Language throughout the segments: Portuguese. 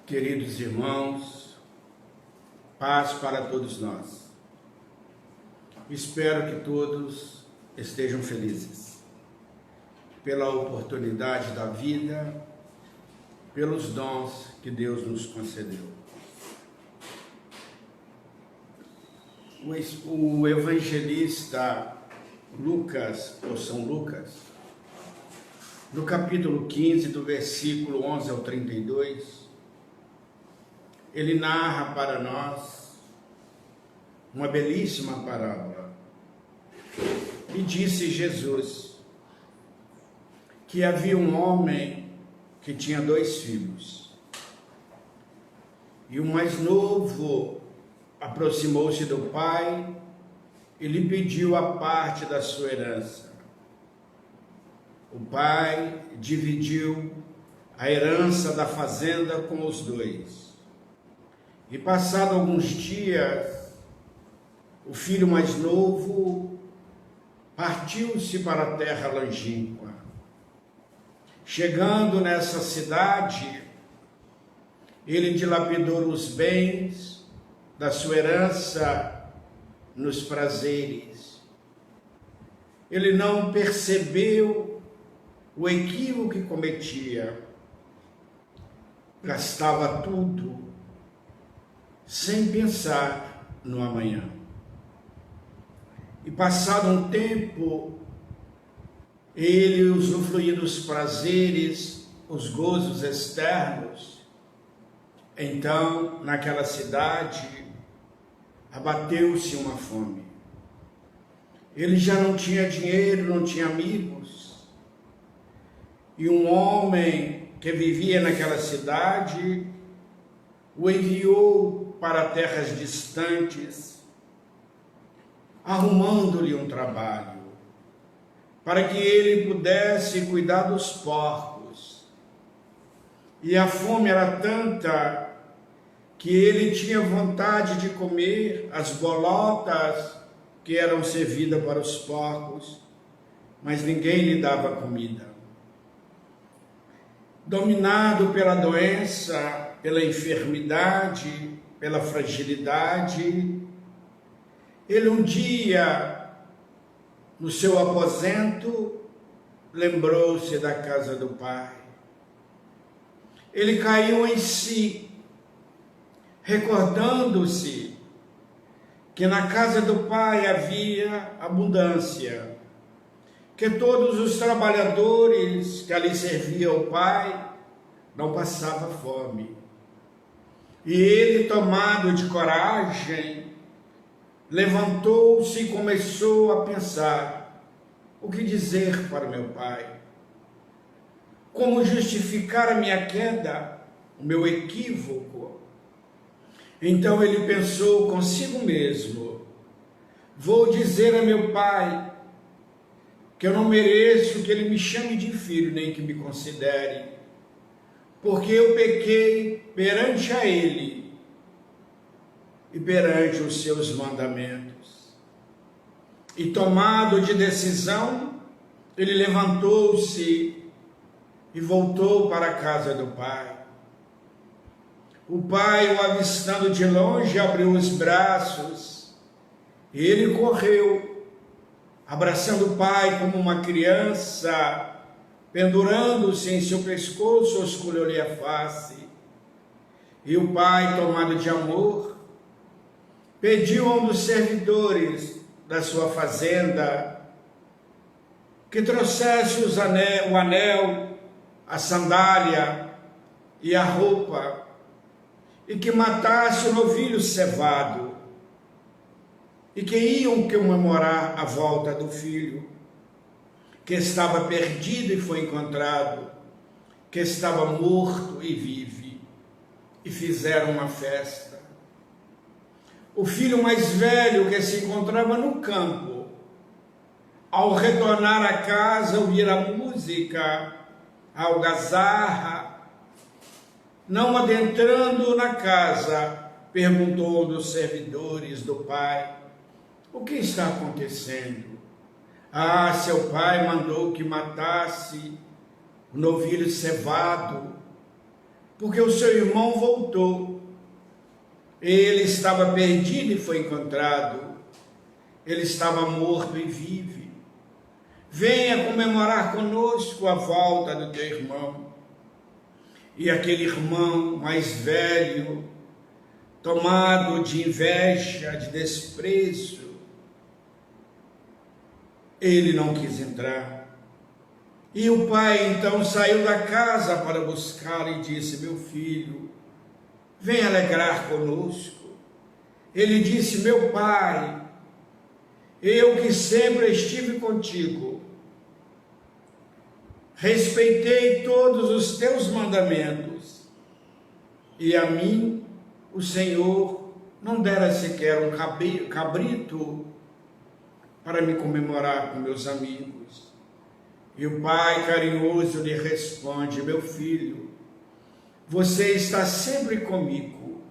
Queridos irmãos, paz para todos nós. Espero que todos estejam felizes pela oportunidade da vida, pelos dons que Deus nos concedeu. O evangelista Lucas, ou São Lucas, no capítulo 15, do versículo 11 ao 32, ele narra para nós uma belíssima parábola. E disse Jesus que havia um homem que tinha 2 filhos. E o mais novo aproximou-se do pai e lhe pediu a parte da sua herança. O pai dividiu a herança da fazenda com os 2. E passado alguns dias, o filho mais novo partiu-se para a terra longínqua. Chegando nessa cidade, ele dilapidou os bens da sua herança nos prazeres. Ele não percebeu o equívoco que cometia. Gastava tudo sem pensar no amanhã. E passado um tempo, ele usufruía dos prazeres, os gozos externos. Então, naquela cidade, abateu-se uma fome. Ele já não tinha dinheiro, não tinha amigos. E um homem que vivia naquela cidade o enviou para terras distantes, arrumando-lhe um trabalho, para que ele pudesse cuidar dos porcos. E a fome era tanta que ele tinha vontade de comer as bolotas que eram servidas para os porcos, mas ninguém lhe dava comida. Dominado pela doença, pela enfermidade, pela fragilidade, ele um dia, no seu aposento, lembrou-se da casa do pai. Ele caiu em si, recordando-se que na casa do pai havia abundância, que todos os trabalhadores que ali serviam ao pai não passavam fome. E ele, tomado de coragem, levantou-se e começou a pensar: o que dizer para meu pai? Como justificar a minha queda, o meu equívoco? Então ele pensou consigo mesmo: vou dizer a meu pai que eu não mereço que ele me chame de filho, nem que me considere, porque eu pequei perante a ele e perante os seus mandamentos. E tomado de decisão, ele levantou-se e voltou para a casa do pai. O pai, o avistando de longe, abriu os braços e ele correu, abraçando o pai como uma criança, pendurando-se em seu pescoço, escolheu-lhe a face. E o pai, tomado de amor, pediu a um dos servidores da sua fazenda que trouxesse o anel, a sandália e a roupa, e que matasse o novilho cevado, e que iam comemorar a volta do filho, que estava perdido e foi encontrado, que estava morto e vive, e fizeram uma festa. O filho mais velho, que se encontrava no campo, ao retornar a casa, ouvir a música, a algazarra, não adentrando na casa, perguntou um dos servidores do pai: o que está acontecendo? Ah, seu pai mandou que matasse o novilho cevado porque o seu irmão voltou. Ele estava perdido e foi encontrado. Ele estava morto e vive. Venha comemorar conosco a volta do teu irmão. E aquele irmão mais velho, tomado de inveja, de desprezo, ele não quis entrar. E o pai então saiu da casa para buscar e disse: meu filho, vem alegrar conosco. Ele disse: meu pai, eu que sempre estive contigo, respeitei todos os teus mandamentos, e a mim o Senhor não dera sequer um cabrito para me comemorar com meus amigos. E o pai carinhoso lhe responde: meu filho, você está sempre comigo,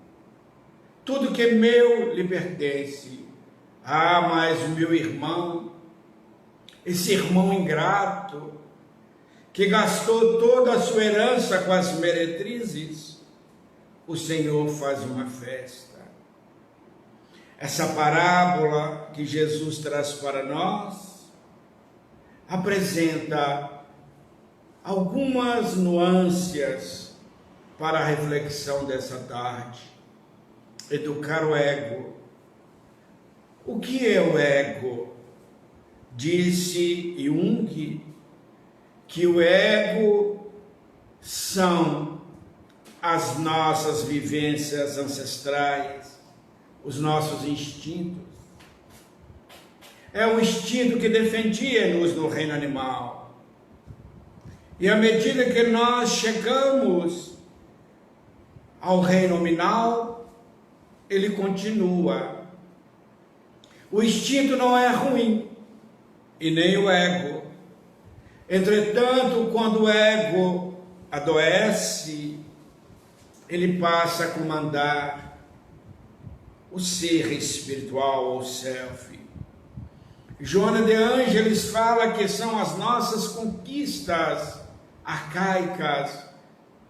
tudo que é meu lhe pertence. Ah, mas o meu irmão, esse irmão ingrato, que gastou toda a sua herança com as meretrizes, o Senhor faz uma festa. Essa parábola que Jesus traz para nós apresenta algumas nuances para a reflexão dessa tarde. Educar o ego. O que é o ego? Disse Jung que o ego são as nossas vivências ancestrais, os nossos instintos. É o instinto que defendia-nos no reino animal. E à medida que nós chegamos ao reino nominal, ele continua. O instinto não é ruim, e nem o ego. Entretanto, quando o ego adoece, ele passa a comandar o ser espiritual, ou self. Joana de Ângeles fala que são as nossas conquistas arcaicas,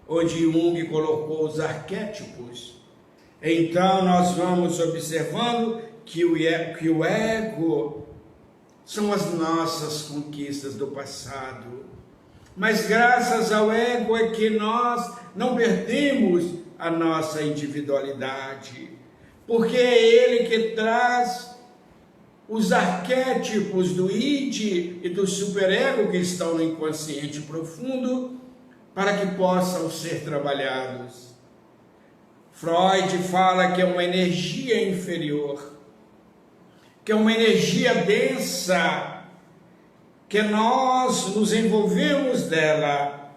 onde Jung colocou os arquétipos. Então nós vamos observando que o ego são as nossas conquistas do passado. Mas graças ao ego é que nós não perdemos a nossa individualidade, porque é ele que traz os arquétipos do id e do superego que estão no inconsciente profundo para que possam ser trabalhados. Freud fala que é uma energia inferior, que é uma energia densa, que nós nos envolvemos dela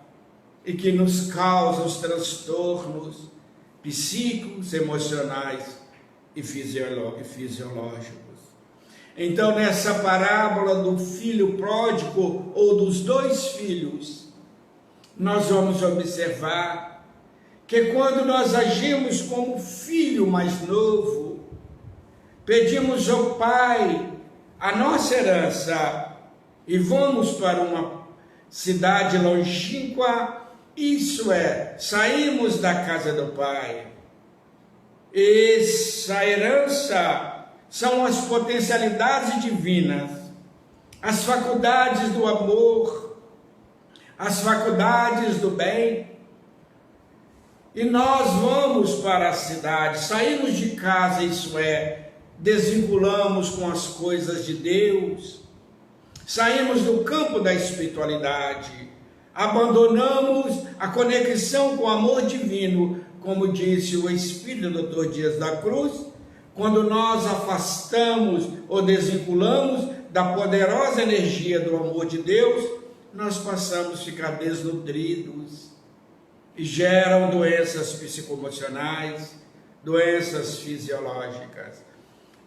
e que nos causa os transtornos psíquicos, emocionais e fisiológicos. Então, nessa parábola do filho pródigo ou dos dois filhos, nós vamos observar que quando nós agimos como filho mais novo, pedimos ao pai a nossa herança e vamos para uma cidade longínqua, isso é, saímos da casa do pai. Essa herança são as potencialidades divinas, as faculdades do amor, as faculdades do bem. E nós vamos para a cidade, saímos de casa, isso é, desvinculamos com as coisas de Deus, saímos do campo da espiritualidade, abandonamos a conexão com o amor divino, como disse o Espírito Dr. Dias da Cruz, quando nós afastamos ou desvinculamos da poderosa energia do amor de Deus, nós passamos a ficar desnutridos e geram doenças psicoemocionais, doenças fisiológicas.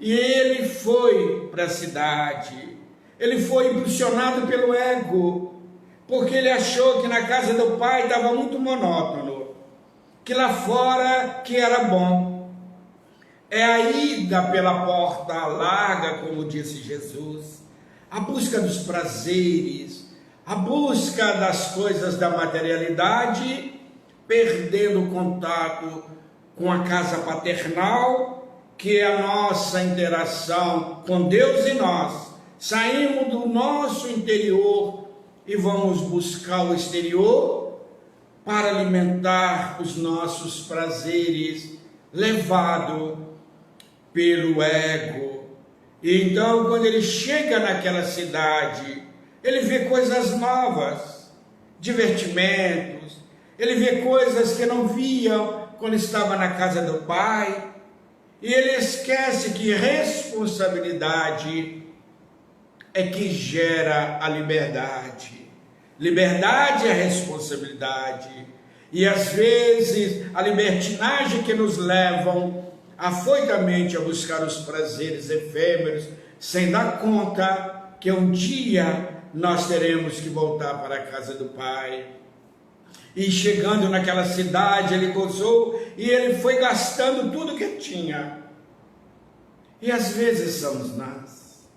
E ele foi para a cidade, ele foi impulsionado pelo ego, porque ele achou que na casa do pai estava muito monótono, que lá fora que era bom. É a ida pela porta larga, como disse Jesus, a busca dos prazeres, a busca das coisas da materialidade, perdendo o contato com a casa paternal, que é a nossa interação com Deus e nós. Saímos do nosso interior e vamos buscar o exterior para alimentar os nossos prazeres, levado pelo ego. E então, quando ele chega naquela cidade, ele vê coisas novas, divertimentos, ele vê coisas que não via quando estava na casa do pai, e ele esquece que responsabilidade é que gera a liberdade. Liberdade é responsabilidade. E às vezes a libertinagem que nos levam afoitamente a buscar os prazeres efêmeros, sem dar conta que um dia nós teremos que voltar para a casa do Pai. E chegando naquela cidade, ele gozou e ele foi gastando tudo que tinha. E às vezes somos nós.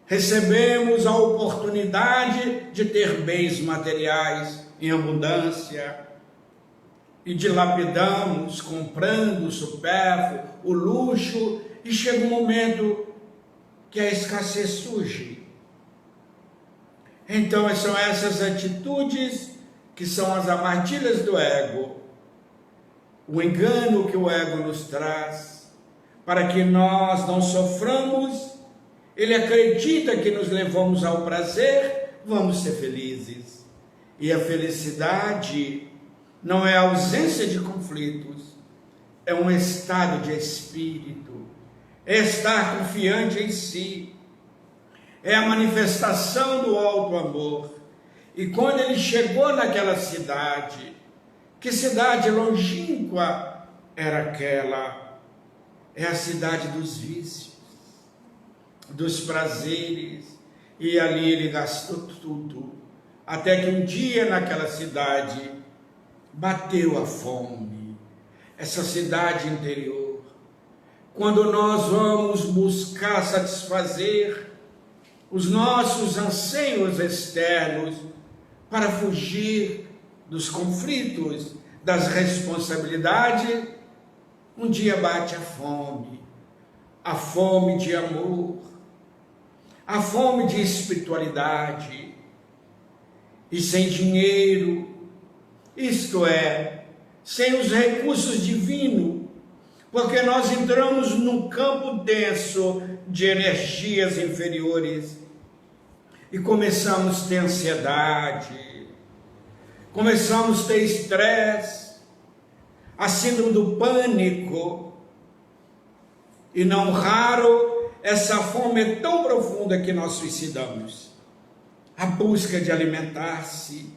Recebemos a oportunidade de ter bens materiais em abundância e dilapidamos, comprando o supérfluo, o luxo, e chega um momento que a escassez surge. Então são essas atitudes que são as armadilhas do ego, o engano que o ego nos traz, para que nós não soframos. Ele acredita que nos levamos ao prazer, vamos ser felizes. E a felicidade não é a ausência de conflitos, é um estado de espírito, é estar confiante em si, é a manifestação do alto amor. E quando ele chegou naquela cidade, que cidade longínqua era aquela? É a cidade dos vícios, dos prazeres, e ali ele gastou tudo, até que um dia naquela cidade bateu a fome, essa cidade interior. Quando nós vamos buscar satisfazer os nossos anseios externos para fugir dos conflitos, das responsabilidades, um dia bate a fome de amor, a fome de espiritualidade, e sem dinheiro, isto é, sem os recursos divinos, porque nós entramos num campo denso de energias inferiores e começamos a ter ansiedade, começamos a ter estresse, a síndrome do pânico, e não raro essa fome é tão profunda que nós suicidamos. A busca de alimentar-se,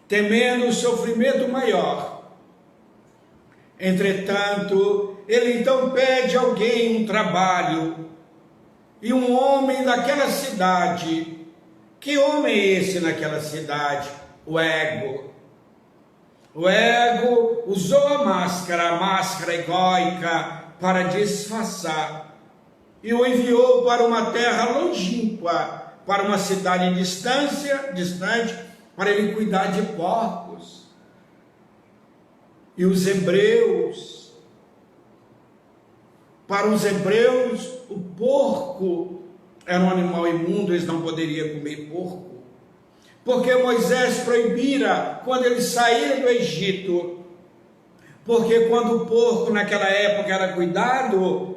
temendo o sofrimento maior. Entretanto, ele então pede a alguém um trabalho, e um homem daquela cidade, que homem é esse naquela cidade? O ego. O ego usou a máscara egóica para disfarçar, e o enviou para uma terra longínqua, para uma cidade distante, para ele cuidar de porcos. E os hebreus, para os hebreus, o porco era um animal imundo, eles não poderiam comer porco, porque Moisés proibira quando eles saíram do Egito, porque quando o porco naquela época era cuidado,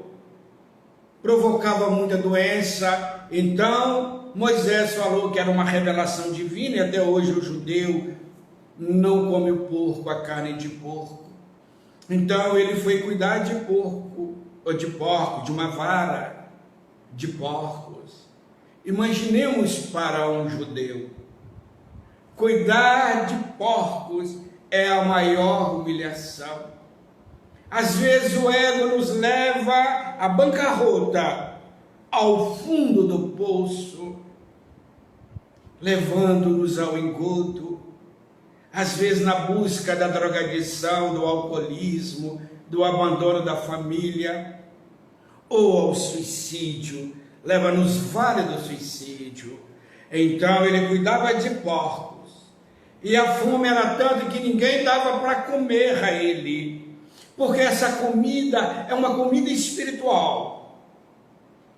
provocava muita doença. Então Moisés falou que era uma revelação divina, e até hoje o judeu não come o porco, a carne de porco. Então ele foi cuidar de porco, ou de porco, de uma vara de porcos. Imaginemos para um judeu, cuidar de porcos é a maior humilhação. Às vezes o ego nos leva à bancarrota, ao fundo do poço, levando-nos ao engodo, às vezes na busca da drogadição, do alcoolismo, do abandono da família, ou ao suicídio, leva-nos vale do suicídio. Então ele cuidava de porcos, E a fome era tanto que ninguém dava para comer a ele, porque essa comida é uma comida espiritual,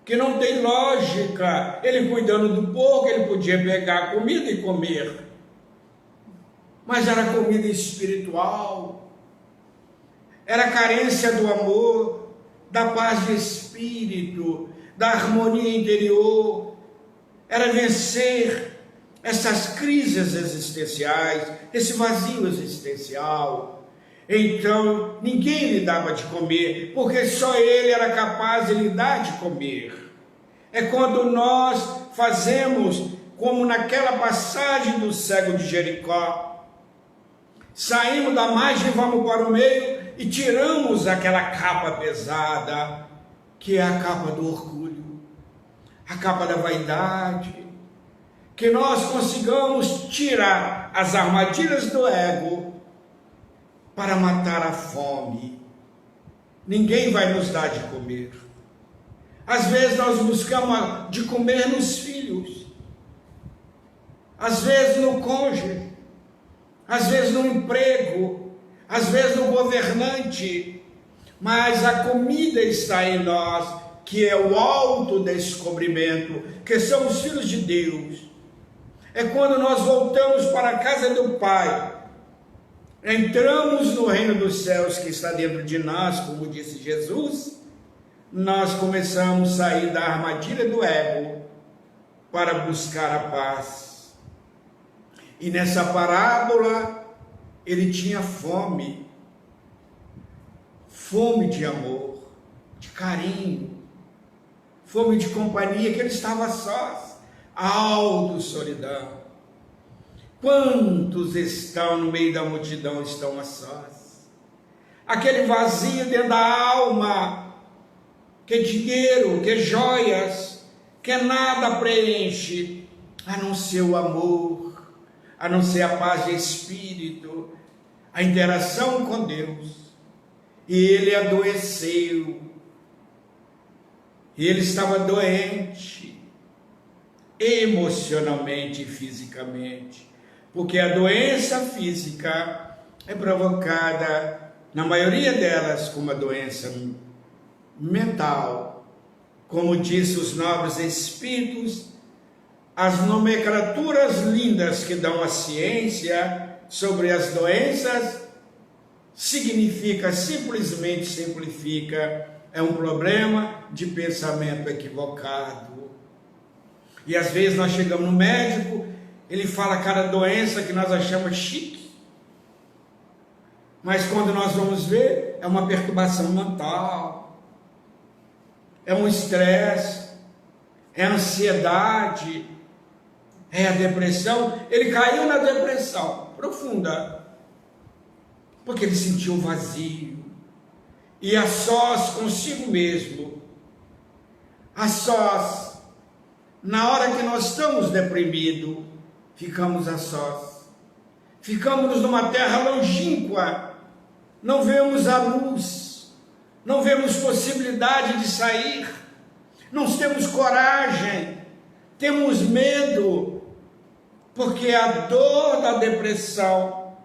que não tem lógica. Ele cuidando do porco, ele podia pegar a comida e comer, mas era comida espiritual, era carência do amor, da paz de espírito, da harmonia interior, era vencer essas crises existenciais, esse vazio existencial. Então ninguém lhe dava de comer, porque só ele era capaz de lhe dar de comer. É quando nós fazemos como naquela passagem do cego de Jericó, saímos da margem e vamos para o meio e tiramos aquela capa pesada, que é a capa do orgulho, a capa da vaidade, que nós consigamos tirar as armadilhas do ego para matar a fome. Ninguém vai nos dar de comer. Às vezes nós buscamos de comer nos filhos, às vezes no cônjuge, às vezes no emprego, às vezes no governante, mas a comida está em nós, que é o autodescobrimento, que são os filhos de Deus. É quando nós voltamos para a casa do Pai, entramos no reino dos céus que está dentro de nós, como disse Jesus, nós começamos a sair da armadilha do ego para buscar a paz. E nessa parábola, ele tinha fome de amor, de carinho, fome de companhia, que ele estava sós, solidão. Quantos estão no meio da multidão, estão a sós? Aquele vazio dentro da alma, que dinheiro, que joias, que nada preenche, a não ser o amor, a não ser a paz de espírito, a interação com Deus. E ele adoeceu, e ele estava doente, emocionalmente e fisicamente, porque a doença física é provocada, na maioria delas, com uma doença mental. Como disse os nobres espíritos, as nomenclaturas lindas que dão a ciência sobre as doenças, simplifica, é um problema de pensamento equivocado. E às vezes nós chegamos no médico, ele fala cada doença que nós achamos chique, mas quando nós vamos ver, é uma perturbação mental, é um estresse, é a ansiedade, é a depressão. Ele caiu na depressão profunda, porque ele sentiu um vazio, e a sós consigo mesmo, a sós. Na hora que nós estamos deprimidos, ficamos a sós, ficamos numa terra longínqua, não vemos a luz, não vemos possibilidade de sair, não temos coragem, temos medo, porque a dor da depressão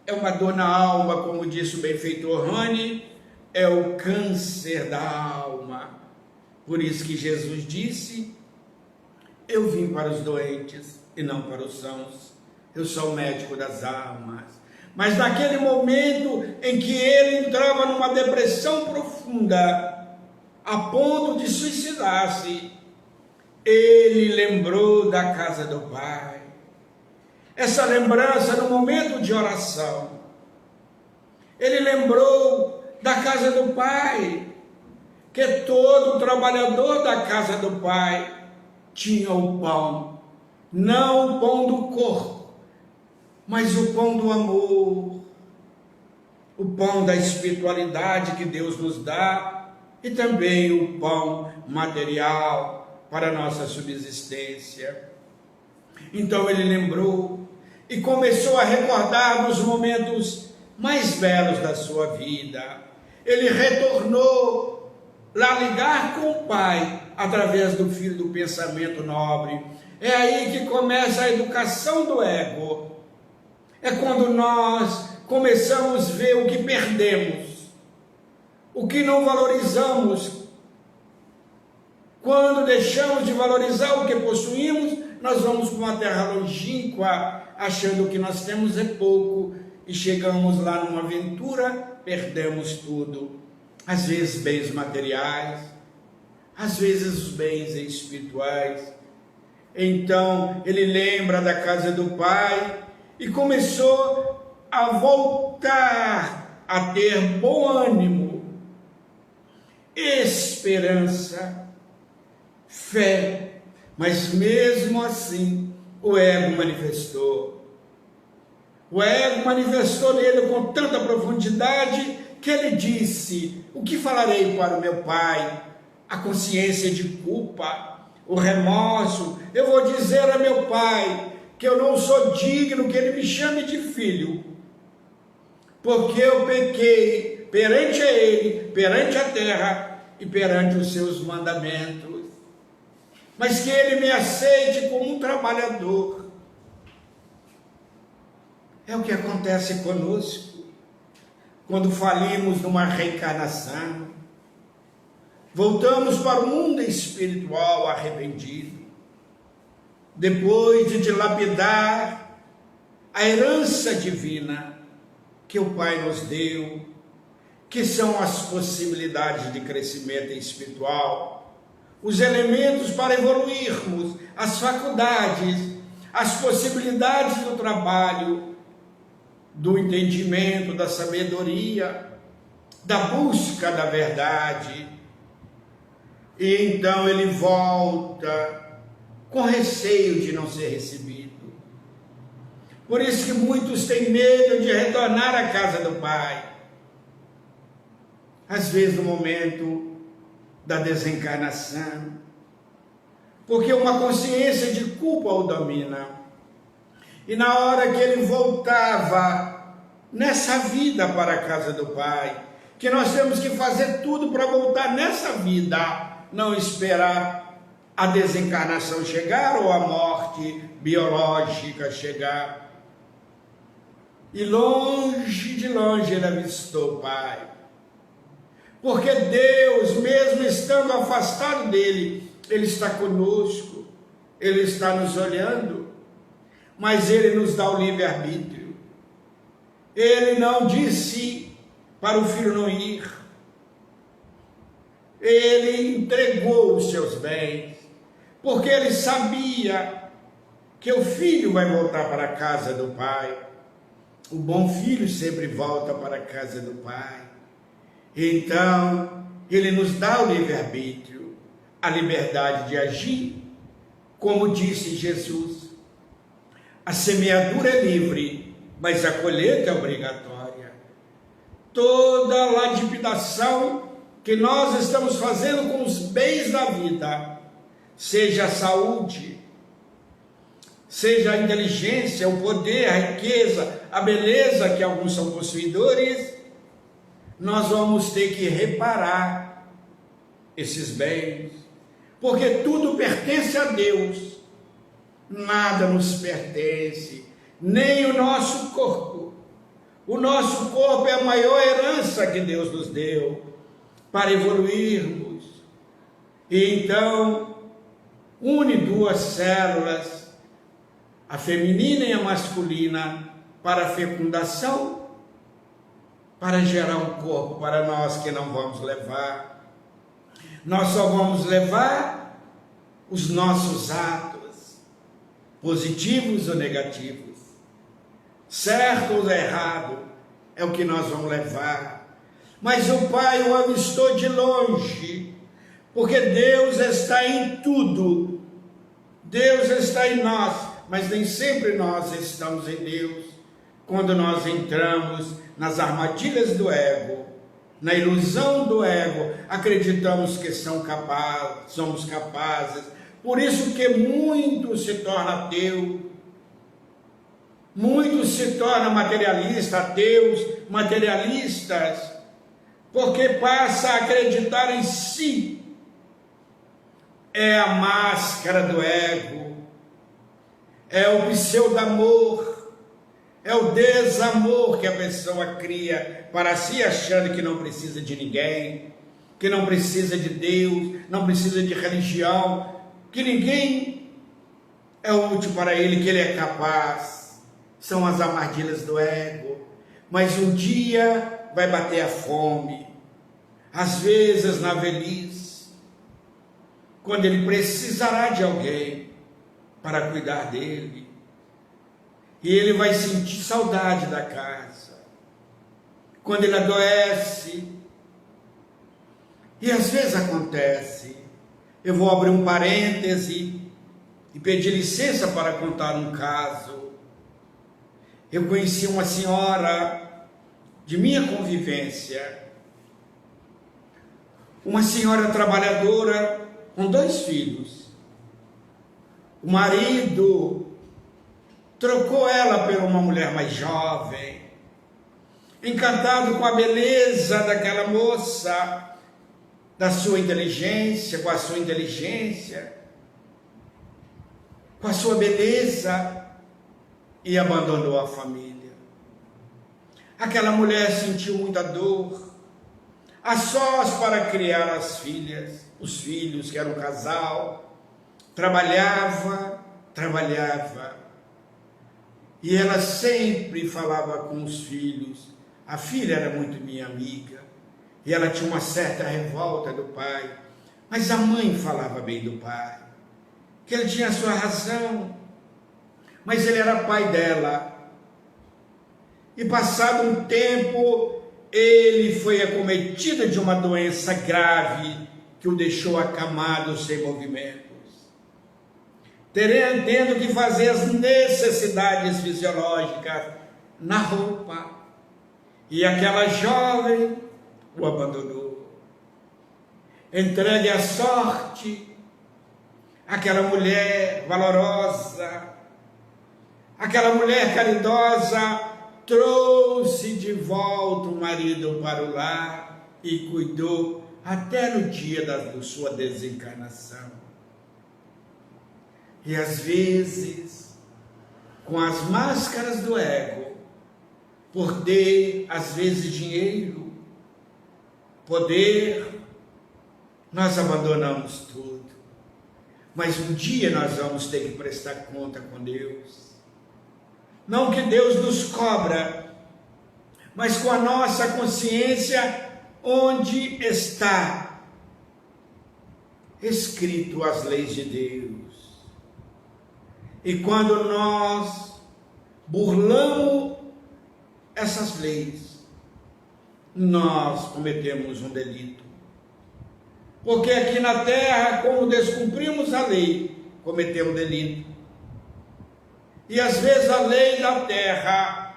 é uma dor na alma, como disse o benfeitor Rani, é o câncer da alma. Por isso que Jesus disse: eu vim para os doentes e não para os sãos, eu sou o médico das almas. Mas naquele momento em que ele entrava numa depressão profunda, a ponto de suicidar-se, ele lembrou da casa do Pai. Essa lembrança no momento de oração, ele lembrou da casa do Pai, que todo trabalhador da casa do Pai tinha o pão, não o pão do corpo, mas o pão do amor, o pão da espiritualidade que Deus nos dá, e também o pão material para a nossa subsistência. Então ele lembrou e começou a recordar dos momentos mais belos da sua vida. Ele retornou a ligar com o Pai através do Filho do pensamento nobre. É aí que começa a educação do ego. é quando nós começamos a ver o que perdemos, o que não valorizamos. Quando deixamos de valorizar o que possuímos, nós vamos para uma terra longínqua, achando que nós temos é pouco, e chegamos lá numa aventura, perdemos tudo. Às vezes bens materiais, às vezes os bens espirituais. Então ele lembra da casa do pai e começou a voltar a ter bom ânimo, esperança, fé, mas mesmo assim o ego manifestou. O ego manifestou nele com tanta profundidade que ele disse: o que falarei para o meu pai? A consciência de culpa, o remorso. Eu vou dizer a meu pai que eu não sou digno que ele me chame de filho, porque eu pequei perante a ele, perante a terra e perante os seus mandamentos. Mas que ele me aceite como um trabalhador. É o que acontece conosco quando falimos numa reencarnação. Voltamos para o mundo espiritual arrependido, depois de dilapidar a herança divina que o Pai nos deu, que são as possibilidades de crescimento espiritual, os elementos para evoluirmos, as faculdades, as possibilidades do trabalho, do entendimento, da sabedoria, da busca da verdade. E então ele volta com receio de não ser recebido. Por isso que muitos têm medo de retornar à casa do Pai. Às vezes no momento da desencarnação, porque uma consciência de culpa o domina. E na hora que ele voltava nessa vida para a casa do Pai, que nós temos que fazer tudo para voltar nessa vida, não esperar a desencarnação chegar ou a morte biológica chegar. E longe de longe ele avistou o Pai, porque Deus, mesmo estando afastado dele, ele está conosco, ele está nos olhando, mas ele nos dá o livre-arbítrio. Ele não disse para o filho não ir, ele entregou os seus bens, porque ele sabia que o filho vai voltar para a casa do Pai. O bom filho sempre volta para a casa do Pai. Então, ele nos dá o livre-arbítrio, a liberdade de agir, como disse Jesus. A semeadura é livre, mas a colheita é obrigatória. Toda a lapidação que nós estamos fazendo com os bens da vida, seja a saúde, seja a inteligência, o poder, a riqueza, a beleza, que alguns são possuidores, nós vamos ter que reparar esses bens, porque tudo pertence a Deus, nada nos pertence, nem o nosso corpo. O nosso corpo é a maior herança que Deus nos deu para evoluirmos. E então, une duas células, a feminina e a masculina, para a fecundação, para gerar um corpo para nós que não vamos levar. Nós só vamos levar os nossos atos, positivos ou negativos, certo ou errado, é o que nós vamos levar. Mas o Pai o avistou de longe, porque Deus está em tudo, Deus está em nós, mas nem sempre nós estamos em Deus. Quando nós entramos nas armadilhas do ego, na ilusão do ego, acreditamos que somos capazes. Por isso que muito se torna ateu, muitos se tornam materialistas, ateus, materialistas, porque passa a acreditar em si. É a máscara do ego, é o pseudo-amor, É o desamor que a pessoa cria para si, achando que não precisa de ninguém, que não precisa de Deus, não precisa de religião, que ninguém é útil para ele, que ele é capaz. São as armadilhas do ego. Mas um dia vai bater a fome, às vezes na velhice, quando ele precisará de alguém para cuidar dele. E ele vai sentir saudade da casa. Quando ele adoece, e às vezes acontece, eu vou abrir um parêntese e pedir licença para contar um caso. Eu conheci uma senhora de minha convivência, uma senhora trabalhadora com 2 filhos. O marido trocou ela por uma mulher mais jovem, encantado com a beleza daquela moça, da sua inteligência, com a sua inteligência, com a sua beleza, e abandonou a família. Aquela mulher sentiu muita dor, a sós para criar as filhas, os filhos, que era um casal, trabalhava, e ela sempre falava com os filhos. A filha era muito minha amiga, e ela tinha uma certa revolta do pai, mas a mãe falava bem do pai, que ele tinha a sua razão, mas ele era pai dela. E passado um tempo, ele foi acometido de uma doença grave, que o deixou acamado, sem movimentos, tendo que fazer as necessidades fisiológicas na roupa. E aquela jovem o abandonou, entregue à sorte. Aquela mulher valorosa, aquela mulher caridosa, trouxe de volta o marido para o lar e cuidou até no dia da sua desencarnação. E às vezes, com as máscaras do ego, por ter às vezes dinheiro, poder, nós abandonamos tudo. Mas um dia nós vamos ter que prestar conta com Deus. Não que Deus nos cobra, mas com a nossa consciência, onde está escrito as leis de Deus. E quando nós burlamos essas leis, nós cometemos um delito. Porque aqui na terra, como descumprimos a lei, cometemos delito. E às vezes a lei da terra,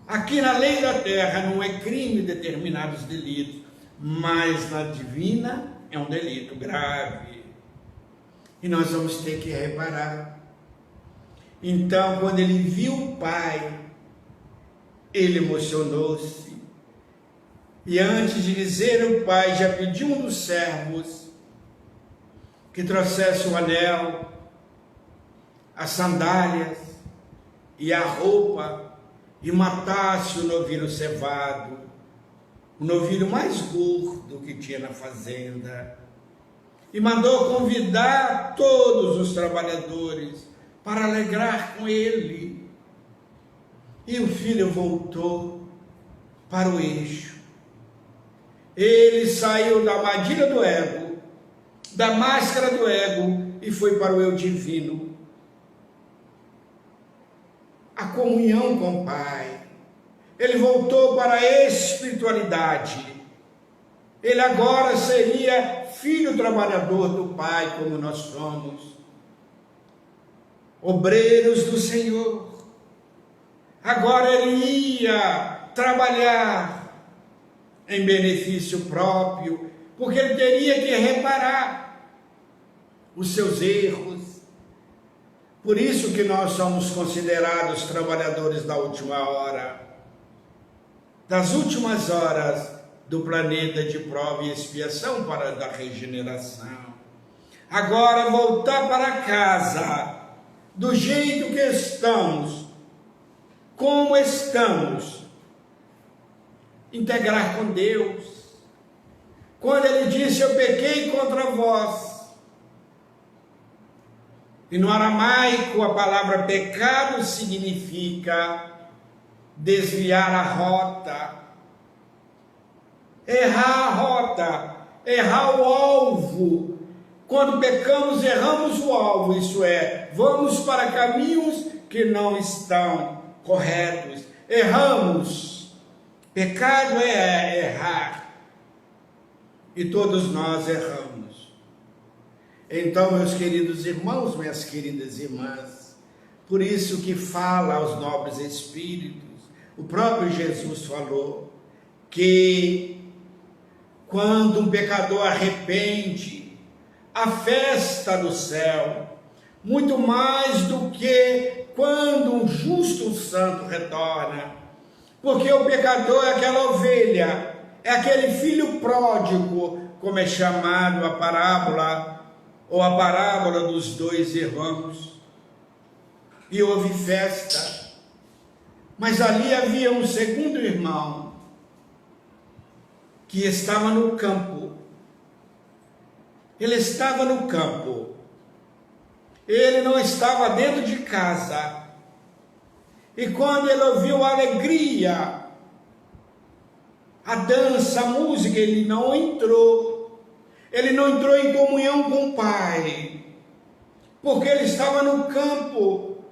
aqui na lei da terra não é crime determinados delitos, mas na divina é um delito grave. E nós vamos ter que reparar. Então, quando ele viu o pai, ele emocionou-se. E antes de dizer o pai, já pediu um dos servos que trouxesse o anel, as sandálias e a roupa, e matasse o novilho cevado, o novilho mais gordo que tinha na fazenda. E mandou convidar todos os trabalhadores para alegrar com ele. E o filho voltou para o eixo. Ele saiu da armadilha do ego, da máscara do ego, e foi para o eu divino. A comunhão com o Pai. Ele voltou para a espiritualidade. Ele agora seria filho trabalhador do Pai, como nós somos. Obreiros do Senhor. Agora ele ia trabalhar em benefício próprio, porque ele teria que reparar os seus erros. Por isso que nós somos considerados trabalhadores da última hora, das últimas horas do planeta de prova e expiação para da regeneração. Agora voltar para casa, do jeito que estamos, como estamos, integrar com Deus. Quando ele disse, eu pequei contra vós. E no aramaico a palavra pecado significa desviar a rota, errar a rota, errar o alvo. Quando pecamos, erramos o alvo, isso é, vamos para caminhos que não estão corretos, erramos. Pecado é errar, e todos nós erramos. Então, meus queridos irmãos, minhas queridas irmãs, por isso que fala aos nobres espíritos, o próprio Jesus falou que quando um pecador arrepende, a festa do céu, muito mais do que quando um justo santo retorna, porque o pecador é aquela ovelha, é aquele filho pródigo, como é chamado a parábola, ou a parábola dos dois irmãos, e houve festa, mas ali havia um segundo irmão, que estava no campo. Ele estava no campo, ele não estava dentro de casa, e quando ele ouviu a alegria, a dança, a música, ele não entrou em comunhão com o Pai, porque ele estava no campo,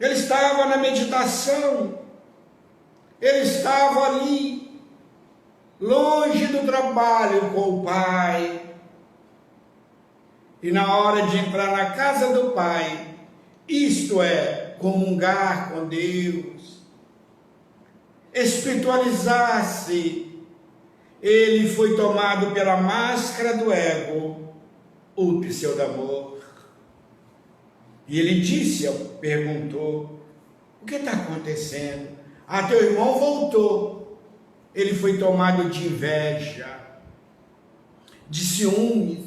ele estava na meditação, ele estava ali, longe do trabalho com o Pai. E na hora de entrar na casa do Pai, isto é, comungar com Deus, espiritualizar-se, ele foi tomado pela máscara do ego, o pseudo-amor. E ele disse, perguntou, o que está acontecendo? Ah, teu irmão voltou. Ele foi tomado de inveja, de ciúmes,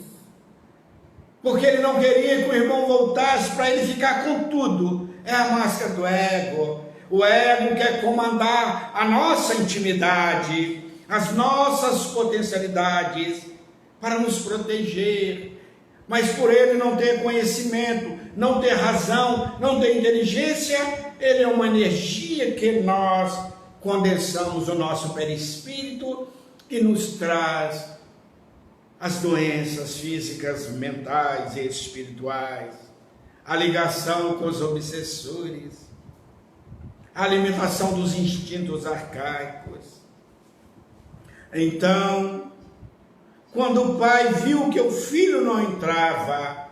porque ele não queria que o irmão voltasse para ele ficar com tudo. É a máscara do ego. O ego quer comandar a nossa intimidade, as nossas potencialidades, para nos proteger. Mas por ele não ter conhecimento, não ter razão, não ter inteligência, ele é uma energia que nós condensamos no nosso perispírito e nos traz as doenças físicas, mentais e espirituais, a ligação com os obsessores, a alimentação dos instintos arcaicos. Então, quando o pai viu que o filho não entrava,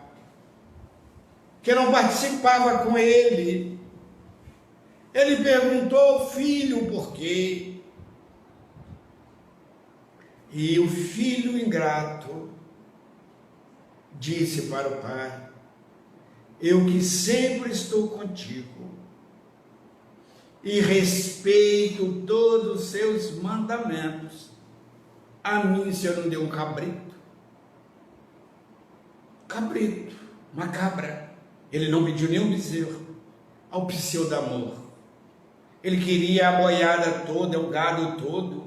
que não participava com ele, ele perguntou ao filho por quê. E o filho ingrato disse para o pai, eu que sempre estou contigo e respeito todos os seus mandamentos, a mim o Senhor não deu um cabrito, uma cabra, ele não pediu nem um bezerro, ao pseudo-amor, ele queria a boiada toda, o gado todo,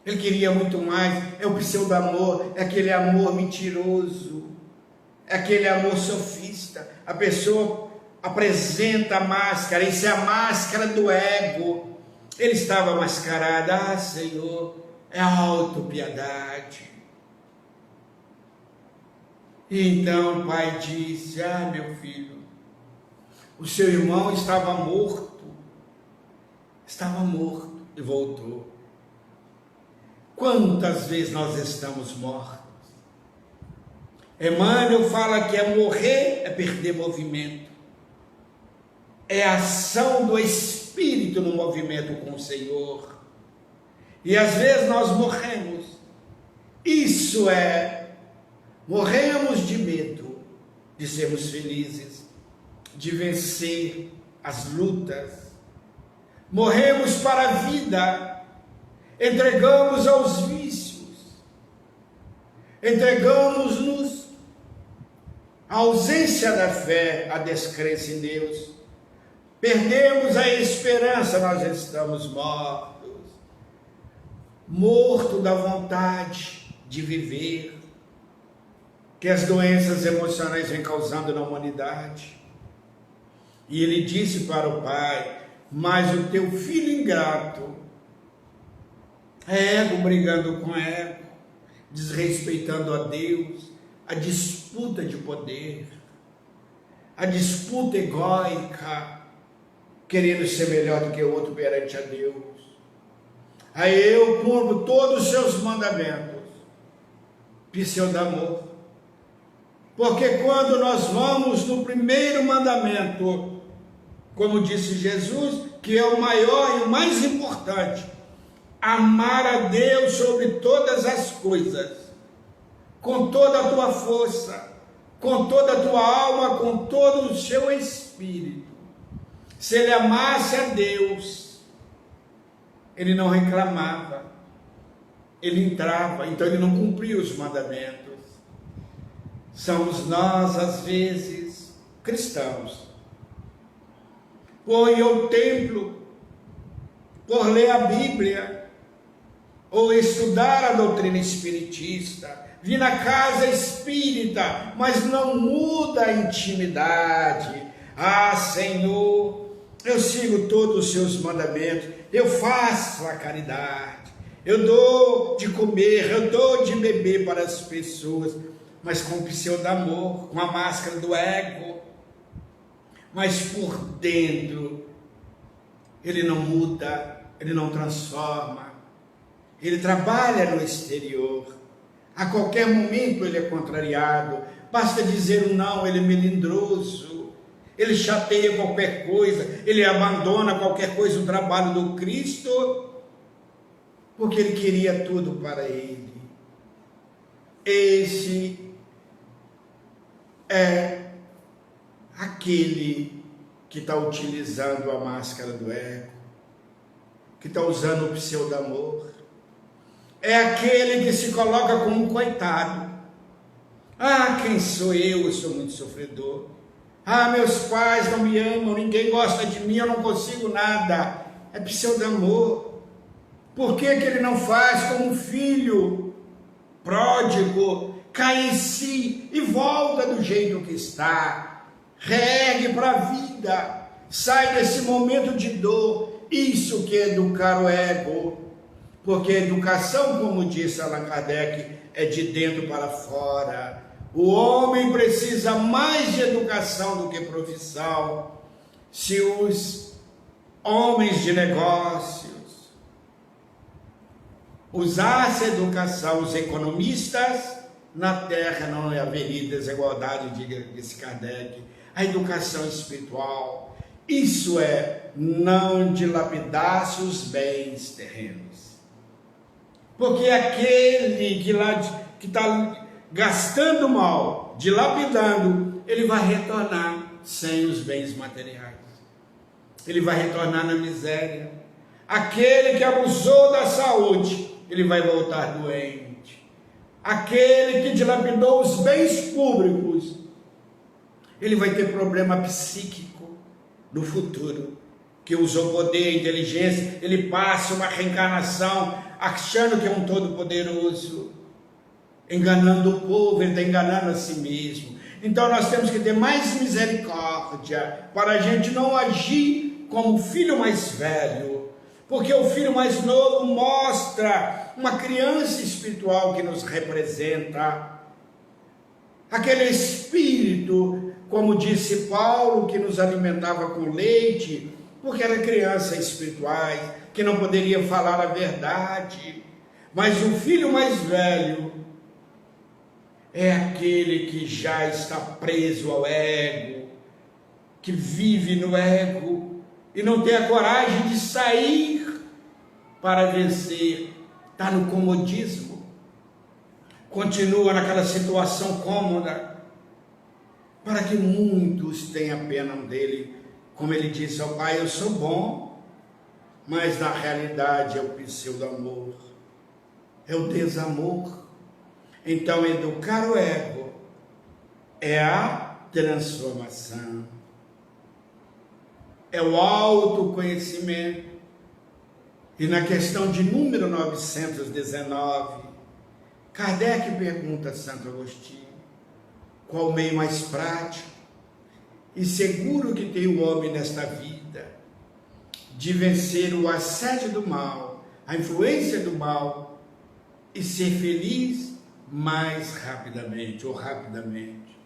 ele queria muito mais, é o pseudo-amor, é aquele amor mentiroso, é aquele amor sofista, a pessoa apresenta a máscara, isso é a máscara do ego, ele estava mascarado, ah Senhor, é autopiedade. E então o pai disse, ah meu filho, o seu irmão estava morto e voltou. Quantas vezes nós estamos mortos? Emmanuel fala que morrer é perder movimento, é a ação do Espírito no movimento com o Senhor, e às vezes nós morremos, isso é, morremos de medo de sermos felizes, de vencer as lutas, morremos para a vida, entregamos aos vícios, entregamos-nos à ausência da fé, à descrença em Deus, Perdemos a esperança, nós estamos mortos da vontade de viver, que as doenças emocionais vêm causando na humanidade. E ele disse para o pai: mas o teu filho ingrato, é ego brigando com ego, desrespeitando a Deus, a disputa de poder, a disputa egóica, querendo ser melhor do que o outro perante a Deus. Aí eu cumpro todos os seus mandamentos, pseudo-amor. Porque quando nós vamos no primeiro mandamento, como disse Jesus, que é o maior e o mais importante, amar a Deus sobre todas as coisas, com toda a tua força, com toda a tua alma, com todo o seu espírito. Se ele amasse a Deus, ele não reclamava, ele entrava, então ele não cumpria os mandamentos. Somos nós, às vezes, cristãos, por ir ao templo, por ler a Bíblia, ou estudar a doutrina espiritista, vir na casa espírita, mas não muda a intimidade. Ah, Senhor, eu sigo todos os seus mandamentos, eu faço a caridade, eu dou de comer, eu dou de beber para as pessoas, mas com pseudo-amor, com a máscara do ego. Mas por dentro, ele não muda, ele não transforma, ele trabalha no exterior. A qualquer momento ele é contrariado, basta dizer um não, ele é melindroso, ele chateia qualquer coisa, ele abandona qualquer coisa, o trabalho do Cristo, porque ele queria tudo para ele. Esse é aquele que está utilizando a máscara do ego, que está usando o pseudo-amor, é aquele que se coloca como um coitado. Ah, quem sou eu? Eu sou muito sofredor. Ah, meus pais não me amam, ninguém gosta de mim, eu não consigo nada. É pseudo-amor. Por que que ele não faz como um filho pródigo, cai em si e volta do jeito que está, reergue para a vida, sai desse momento de dor? Isso que é educar o ego, porque a educação, como disse Allan Kardec, é de dentro para fora. O homem precisa mais de educação do que profissão. Se os homens de negócios usassem a educação, os economistas, na terra não haveria desigualdade, disse Kardec. A educação espiritual, isso é não dilapidar-se os bens terrenos. Porque aquele que está gastando mal, dilapidando, ele vai retornar sem os bens materiais. Ele vai retornar na miséria. Aquele que abusou da saúde, ele vai voltar doente. Aquele que dilapidou os bens públicos, ele vai ter problema psíquico no futuro, que usou poder, inteligência, ele passa uma reencarnação achando que é um todo-poderoso, enganando o povo, ele está enganando a si mesmo. Então nós temos que ter mais misericórdia, para a gente não agir como o filho mais velho, porque o filho mais novo mostra uma criança espiritual que nos representa, aquele espírito, como disse Paulo, que nos alimentava com leite, porque era criança espirituais, que não poderia falar a verdade. Mas o filho mais velho é aquele que já está preso ao ego, que vive no ego e não tem a coragem de sair para vencer, está no comodismo, continua naquela situação cômoda, para que muitos tenham pena dele, como ele disse ao pai: eu sou bom, mas na realidade é o pseudo-amor, é o desamor. Então educar o ego é a transformação, é o autoconhecimento. E na questão de número 919, Kardec pergunta a Santo Agostinho: qual o meio mais prático e seguro que tem o homem nesta vida de vencer o assédio do mal, a influência do mal, e ser feliz mais rapidamente ou rapidamente?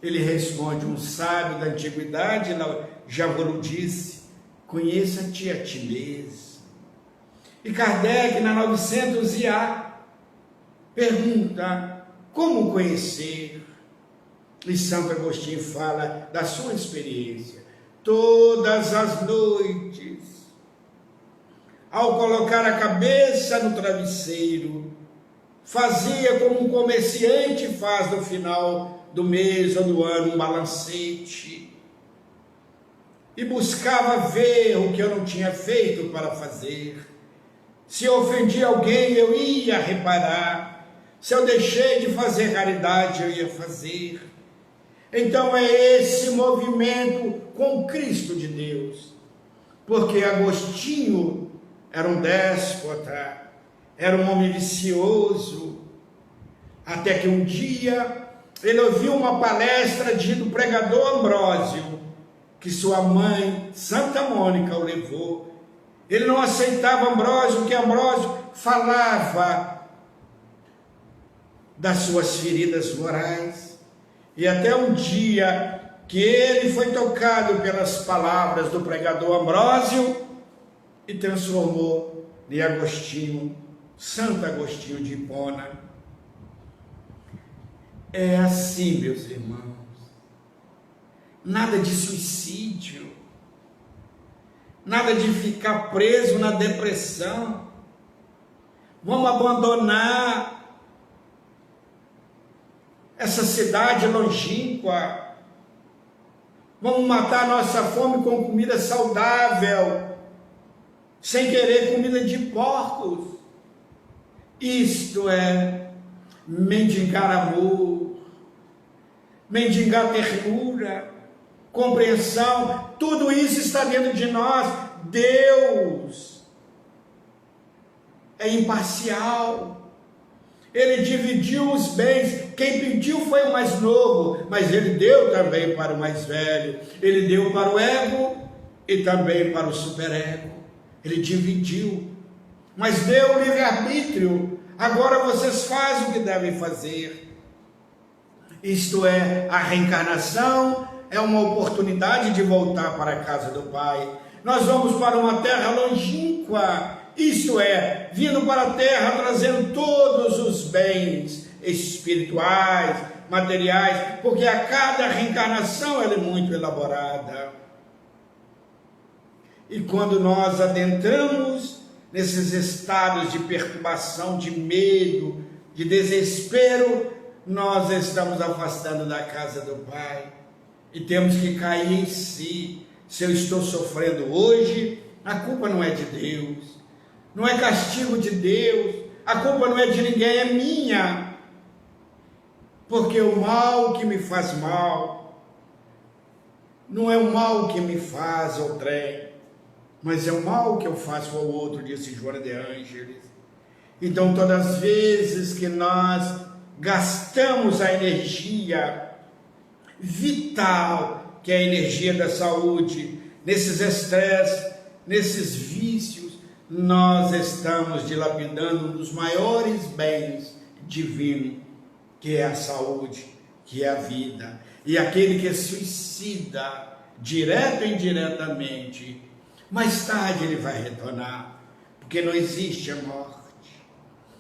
Ele responde: um sábio da antiguidade já vos disse, conheça-te a ti mesmo. E Kardec, na 900A, pergunta: como conhecer? E Santo Agostinho fala da sua experiência. Todas as noites, ao colocar a cabeça no travesseiro, fazia como um comerciante faz no final do mês ou do ano, um balancete, e buscava ver o que eu não tinha feito para fazer. Se eu ofendi alguém, eu ia reparar. Se eu deixei de fazer caridade, eu ia fazer. Então é esse movimento com Cristo de Deus. Porque Agostinho era um déspota, era um homem vicioso, até que um dia ele ouviu uma palestra do pregador Ambrósio, que sua mãe, Santa Mônica, o levou. Ele não aceitava Ambrósio, porque Ambrósio falava das suas feridas morais. E até um dia que ele foi tocado pelas palavras do pregador Ambrósio e transformou em Agostinho, Santo Agostinho de Hipona. É assim, meus irmãos. Nada de suicídio. Nada de ficar preso na depressão. Vamos abandonar essa cidade longínqua. Vamos matar nossa fome com comida saudável, sem querer comida de porcos. Isto é mendigar amor, mendigar ternura, compreensão. Tudo isso está dentro de nós. Deus é imparcial. Ele dividiu os bens. Quem pediu foi o mais novo, mas ele deu também para o mais velho. Ele deu para o ego e também para o superego. Ele dividiu, mas deu o livre-arbítrio. Agora vocês fazem o que devem fazer. Isto é, a reencarnação é uma oportunidade de voltar para a casa do Pai. Nós vamos para uma terra longínqua, isto é, vindo para a terra trazendo todos os bens espirituais, materiais, porque a cada reencarnação ela é muito elaborada. E quando nós adentramos nesses estados de perturbação, de medo, de desespero, nós estamos afastando da casa do Pai. E temos que cair em si. Se eu estou sofrendo hoje, a culpa não é de Deus, não é castigo de Deus, a culpa não é de ninguém, é minha. Porque o mal que me faz mal, não é o mal que me faz ao trem, mas é o mal que eu faço ao outro, disse Joana de Ângeles. Então, todas as vezes que nós gastamos a energia vital, que é a energia da saúde, nesses estresses, nesses vícios, nós estamos dilapidando um dos maiores bens divinos, que é a saúde, que é a vida. E aquele que suicida, direto ou indiretamente, mais tarde ele vai retornar, porque não existe a morte.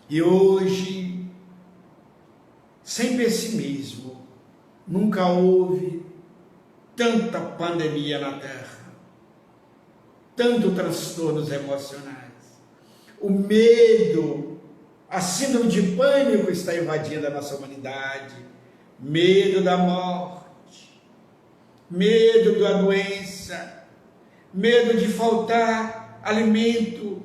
E hoje, sem pessimismo, nunca houve tanta pandemia na Terra, tanto transtornos emocionais. O medo, a síndrome de pânico está invadindo a nossa humanidade. Medo da morte, medo da doença, medo de faltar alimento,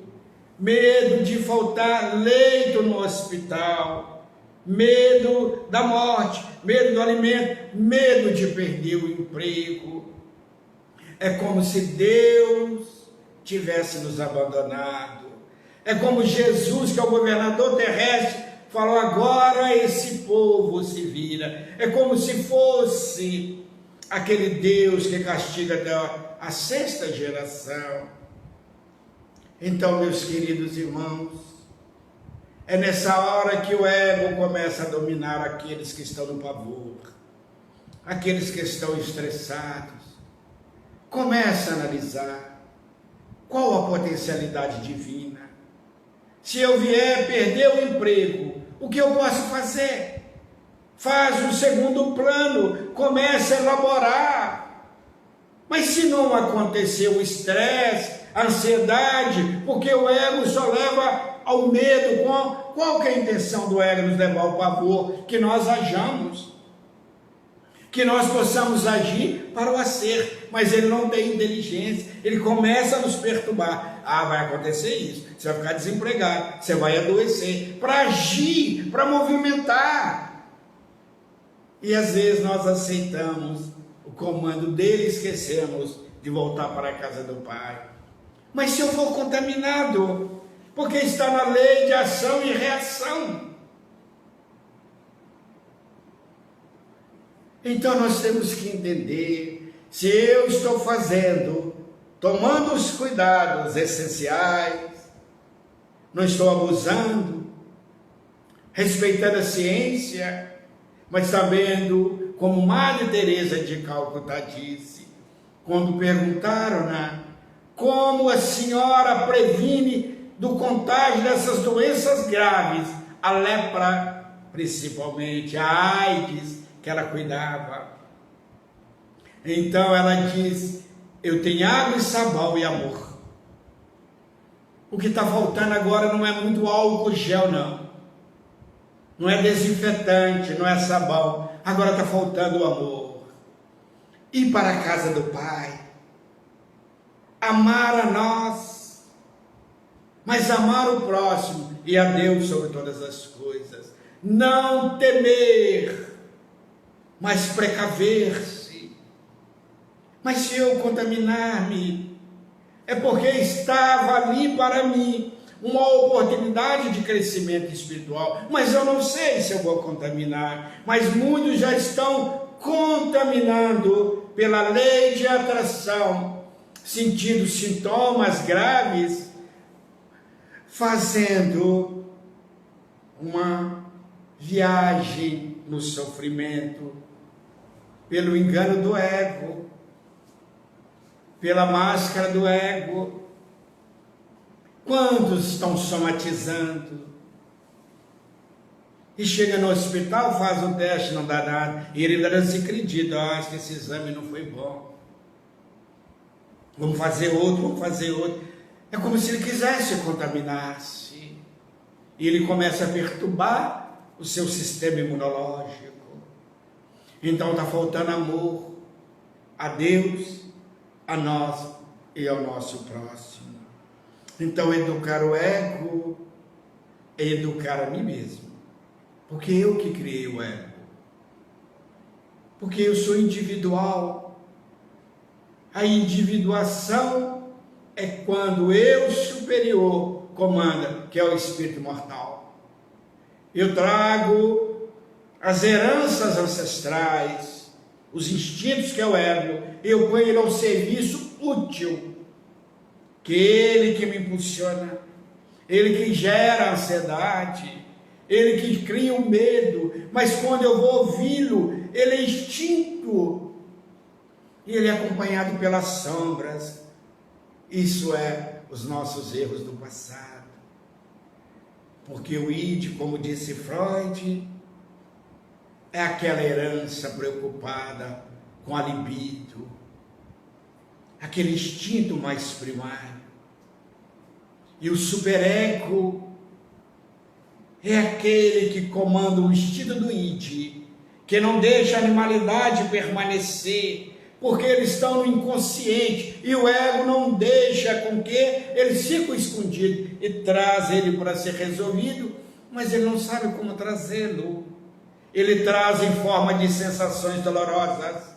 medo de faltar leito no hospital, medo da morte, medo do alimento, medo de perder o emprego, É como se Deus tivesse nos abandonado. É como Jesus, que é o governador terrestre, falou: agora esse povo se vira. É como se fosse aquele Deus que castiga até a sexta geração. Então, meus queridos irmãos, é nessa hora que o ego começa a dominar aqueles que estão no pavor, aqueles que estão estressados. Começa a analisar qual a potencialidade divina. Se eu vier perder o emprego, o que eu posso fazer? Faz um segundo plano, começa a elaborar. Mas se não acontecer o estresse, a ansiedade, porque o ego só leva ao medo. Qual que é a intenção do ego? Nos levar ao pavor, que nós hajamos, que nós possamos agir para o acerto, mas ele não tem inteligência, ele começa a nos perturbar. Vai acontecer isso, você vai ficar desempregado, você vai adoecer, para agir, para movimentar. E às vezes nós aceitamos o comando dele e esquecemos de voltar para a casa do Pai. Mas se eu for contaminado, porque está na lei de ação e reação. Então nós temos que entender, se eu estou tomando os cuidados essenciais, não estou abusando, respeitando a ciência, mas sabendo, como Madre Teresa de Calcutá disse, quando perguntaram, como a senhora previne do contágio dessas doenças graves, a lepra principalmente, a AIDS, que ela cuidava. Então ela diz: eu tenho água e sabão e amor. O que está faltando agora não é muito álcool gel, não é desinfetante, não é sabão, agora está faltando o amor. Ir para a casa do Pai, amar a nós, mas amar o próximo e a Deus sobre todas as coisas. Não temer, mas precaver-se. Mas se eu contaminar-me, é porque estava ali para mim uma oportunidade de crescimento espiritual, mas eu não sei se eu vou contaminar. Mas muitos já estão contaminando pela lei de atração, sentindo sintomas graves, fazendo uma viagem no sofrimento, pelo engano do ego, pela máscara do ego. Quantos estão somatizando? E chega no hospital, faz um teste, não dá nada, e ele ainda se acredita: acho que esse exame não foi bom, vamos fazer outro. É como se ele quisesse contaminar-se, e ele começa a perturbar o seu sistema imunológico. Então está faltando amor a Deus, a nós e ao nosso próximo. Então educar o ego é educar a mim mesmo, porque eu que criei o ego, porque eu sou individual. A individuação é quando eu superior comanda, que é o espírito mortal. Eu trago as heranças ancestrais, os instintos, que é o ego, eu ponho ele ao serviço útil, que ele que me impulsiona, ele que gera a ansiedade, ele que cria o medo, mas quando eu vou ouvi-lo, ele é extinto, e ele é acompanhado pelas sombras. Isso é os nossos erros do passado, porque o id, como disse Freud, é aquela herança preocupada com a libido, aquele instinto mais primário. E o superego é aquele que comanda o instinto do id, que não deixa a animalidade permanecer, porque eles estão no inconsciente, e o ego não deixa com que eles fiquem escondidos, e traz ele para ser resolvido, mas ele não sabe como trazê-lo. Ele traz em forma de sensações dolorosas.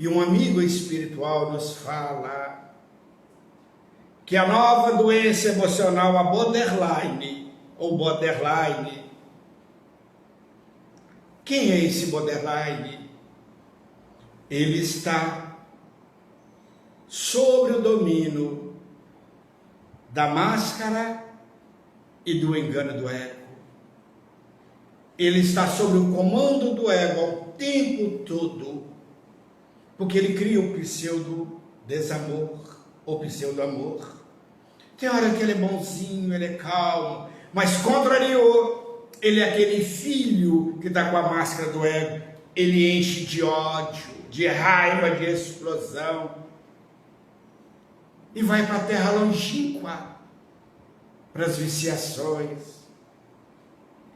E um amigo espiritual nos fala que a nova doença emocional, a borderline, ou borderline. Quem é esse borderline? Ele está sobre o domínio da máscara e do engano do ego. Ele está sob o comando do ego ao tempo todo, porque ele cria o pseudo-desamor, ou pseudo-amor. Tem hora que ele é bonzinho, ele é calmo, mas contrariou, ele é aquele filho que está com a máscara do ego, ele enche de ódio, de raiva, de explosão, e vai para a terra longínqua, para as viciações,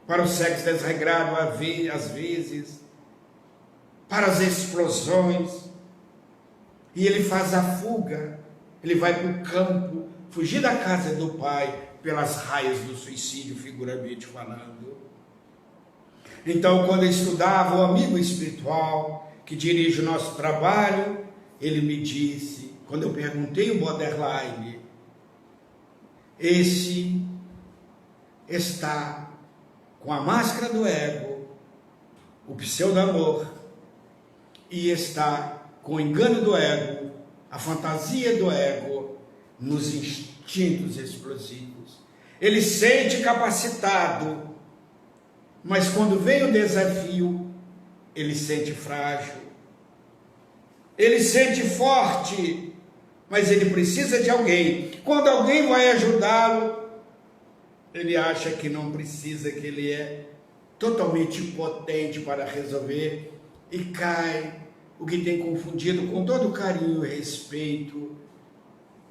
para o sexo desregrado às vezes, para as explosões, e ele faz a fuga, ele vai para o campo, fugir da casa do pai, pelas raias do suicídio, figuramente falando. Então, quando eu estudava o amigo espiritual, que dirige o nosso trabalho, ele me disse, quando eu perguntei o borderline, esse está com a máscara do ego, o pseudo-amor, e está com o engano do ego, a fantasia do ego, nos instintos explosivos. Ele sente capacitado, mas quando vem o desafio, ele sente frágil. Ele sente forte, mas ele precisa de alguém. Quando alguém vai ajudá-lo, ele acha que não precisa, que ele é totalmente impotente para resolver e cai, o que tem confundido com todo carinho e respeito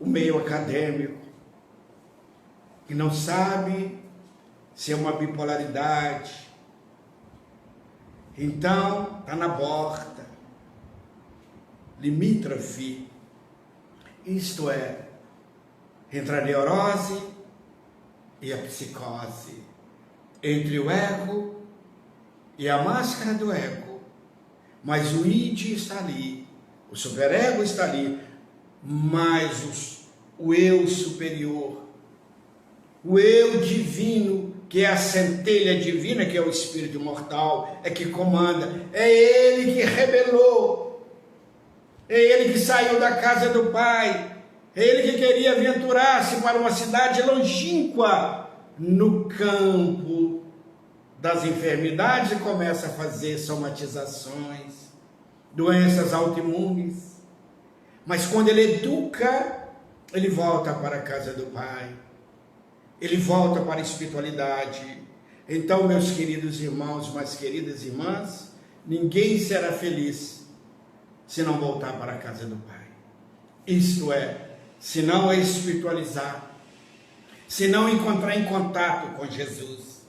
o meio acadêmico, que não sabe se é uma bipolaridade. Então, está na borda, limítrofe, isto é, entre a neurose e a psicose, entre o ego e a máscara do ego, mas o id está ali, o superego está ali, mas o eu superior, o eu divino, que é a centelha divina, que é o espírito imortal, é que comanda, é ele que rebelou, é ele que saiu da casa do pai, é ele que queria aventurar-se para uma cidade longínqua, no campo das enfermidades, e começa a fazer somatizações, doenças autoimunes. Mas quando ele educa, ele volta para a casa do pai, ele volta para a espiritualidade. Então, meus queridos irmãos, mais queridas irmãs, ninguém será feliz se não voltar para a casa do pai. Isto é, se não espiritualizar, se não encontrar em contato com Jesus,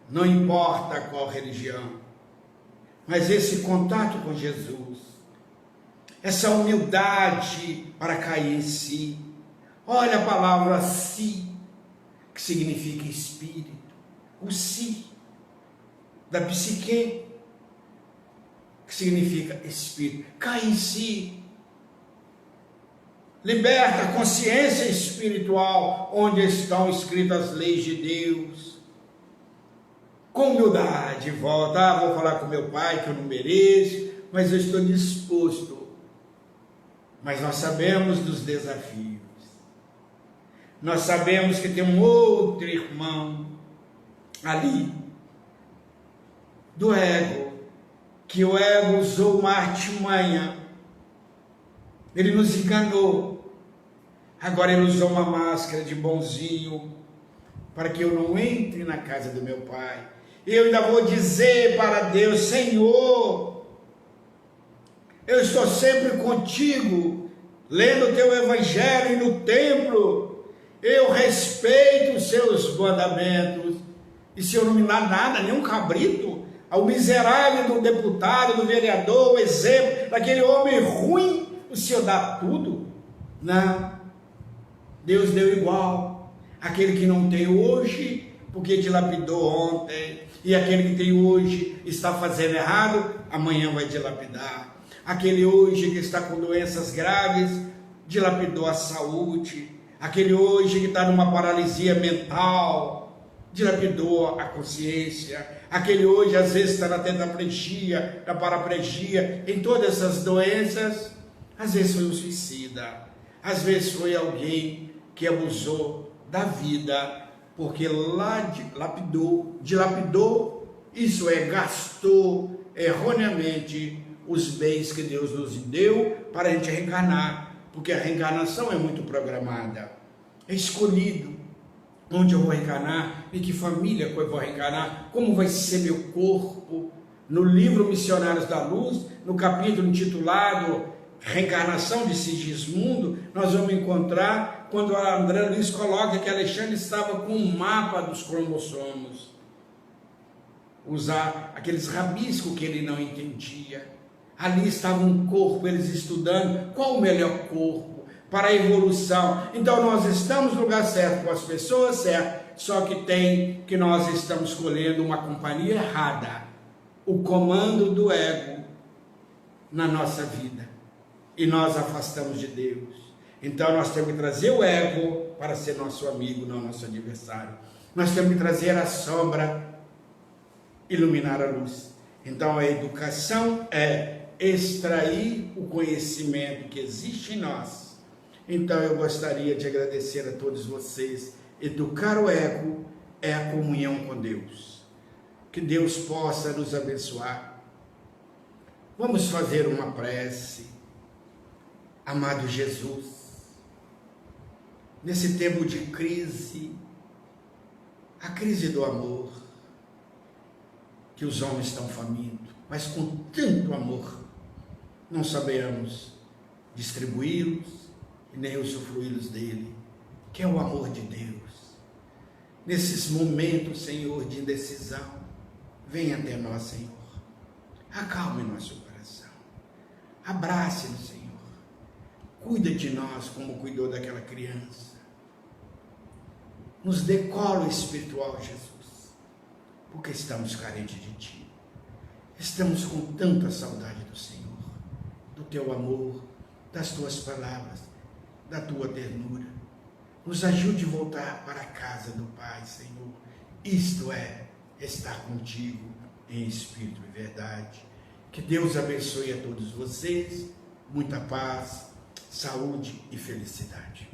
não importa qual religião, mas esse contato com Jesus, essa humildade para cair em si. Olha a palavra si, que significa espírito, o si da psique, que significa espírito. Cai em si, liberta a consciência espiritual, onde estão escritas as leis de Deus. Com humildade, volta, vou falar com meu pai que eu não mereço, mas eu estou disposto. Mas nós sabemos dos desafios. Nós sabemos que tem um outro irmão ali, do ego, que o ego usou uma artimanha, ele nos enganou, agora ele usou uma máscara de bonzinho, para que eu não entre na casa do meu pai. Eu ainda vou dizer para Deus, Senhor, eu estou sempre contigo, lendo o teu evangelho e no templo, eu respeito os seus mandamentos, e se eu não me dá nada, nem um cabrito, ao miserável do deputado, do vereador, o exemplo daquele homem ruim, o Senhor dá tudo? Não, Deus deu igual, aquele que não tem hoje, porque dilapidou ontem, e aquele que tem hoje está fazendo errado, amanhã vai dilapidar. Aquele hoje que está com doenças graves, dilapidou a saúde. Aquele hoje que está numa paralisia mental, dilapidou a consciência. Aquele hoje às vezes está na tetraplegia, na paraplegia, em todas essas doenças. Às vezes foi um suicida, às vezes foi alguém que abusou da vida, porque dilapidou, isso é, gastou erroneamente os bens que Deus nos deu para a gente reencarnar, porque a reencarnação é muito programada, é escolhido onde eu vou reencarnar, em que família eu vou reencarnar, como vai ser meu corpo. No livro Missionários da Luz, no capítulo intitulado Reencarnação de Sigismundo, nós vamos encontrar quando a André Luiz coloca que Alexandre estava com um mapa dos cromossomos, usar aqueles rabiscos que ele não entendia. Ali estava um corpo, eles estudando qual o melhor corpo para a evolução. Então nós estamos no lugar certo, com as pessoas certas, só que nós estamos escolhendo uma companhia errada, o comando do ego na nossa vida, e nós afastamos de Deus. Então nós temos que trazer o ego para ser nosso amigo, não nosso adversário. Nós temos que trazer a sombra, iluminar a luz. Então a educação é extrair o conhecimento que existe em nós. Então eu gostaria de agradecer a todos vocês. Educar o ego é a comunhão com Deus. Que Deus possa nos abençoar. Vamos fazer uma prece. Amado Jesus, nesse tempo de crise, a crise do amor, que os homens estão famintos, mas com tanto amor, não saberemos distribuí-los e nem usufruí-los dele, que é o amor de Deus. Nesses momentos, Senhor, de indecisão, venha até nós, Senhor. Acalme nosso coração. Abrace-nos, Senhor. Cuida de nós como cuidou daquela criança. Nos dê colo espiritual, Jesus, porque estamos carentes de Ti. Estamos com tanta saudade do Senhor, do Teu amor, das Tuas palavras, da Tua ternura. Nos ajude a voltar para a casa do Pai, Senhor. Isto é, estar contigo em espírito e verdade. Que Deus abençoe a todos vocês. Muita paz, saúde e felicidade.